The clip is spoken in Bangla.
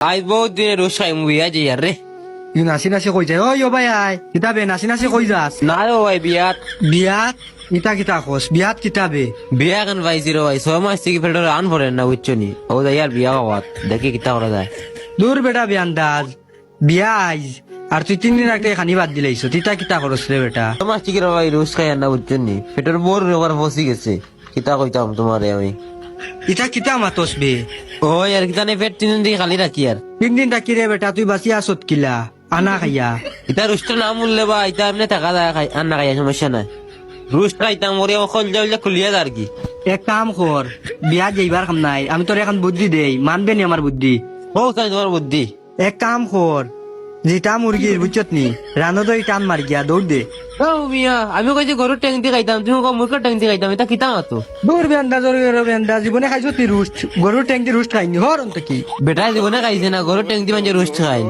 আজ বহুত দিনে রোজ খাই মুইয়া যাই আর রে। ই নাচি নাচি কই যায় ওই ও ভাই আয় কিতাবে নাচি নাচি কই যাস না ও ভাই বিয়াত বিয়াত ইটা কিতা খোস বিয়াত কিতাবে বিয়া এখন পাইছি রে ভাই 6 মাস থেকে ফেলতে রান পড়েন না বুঝছো নি ও যাই আর বিয়া হওয়াত দেখি কিতা করা যায়। দূর বেটা বিয়ান্দাজ বিয়া আইজ আর তুই 3 দিন আগে খানি বাদ দিলাইছো তিতা কিতা করস রে বেটা 6 মাস থেকে রে ভাই রোজ খাই আর না বুঝছো নি পেটের বোর রোগার ফসি গেছে কিতা কইতাম তোমারে আমি। ইটা কিতা মাতস বে ওই আর কিতা নেই পেট 3 দিন থেকে খালি রাখি আর 3 দিন থাকি রে বেটা তুই বাঁচি আসত কিলা আনা খাইয়া ইতা রুস্টার নাম উঠলে বা ইতা এমনি টাকা যায় খাই আর না খাই সমস্যা নাই রুস্ট খাইতাম ওরে অকল যাইলে খুলিয়া আর কি। এক কাম কর বিয়া যাইবার কাম নাই আমি তোর এখন বুদ্ধি দেই মানবে নি আমার বুদ্ধি ও তাই তোমার বুদ্ধি এক কাম কর যেটা মুরগির বুঝছত নি রানো দই টান মার গিয়া দৌড় দে ও মিয়া আমি কইছি গরুর ট্যাং দিয়ে খাইতাম তুমি কো মুরগির ট্যাং দিয়ে খাইতাম এটা কিতা হতো দৌড় বেন্দা জোর বেন্দা জীবনে খাইছো তুই রুস্ট গরুর ট্যাং দিয়ে রুস্ট খাইনি হর অন্ত কি বেটা জীবনে খাইছে না গরুর ট্যাং দিয়ে মানে রোস্ট খাই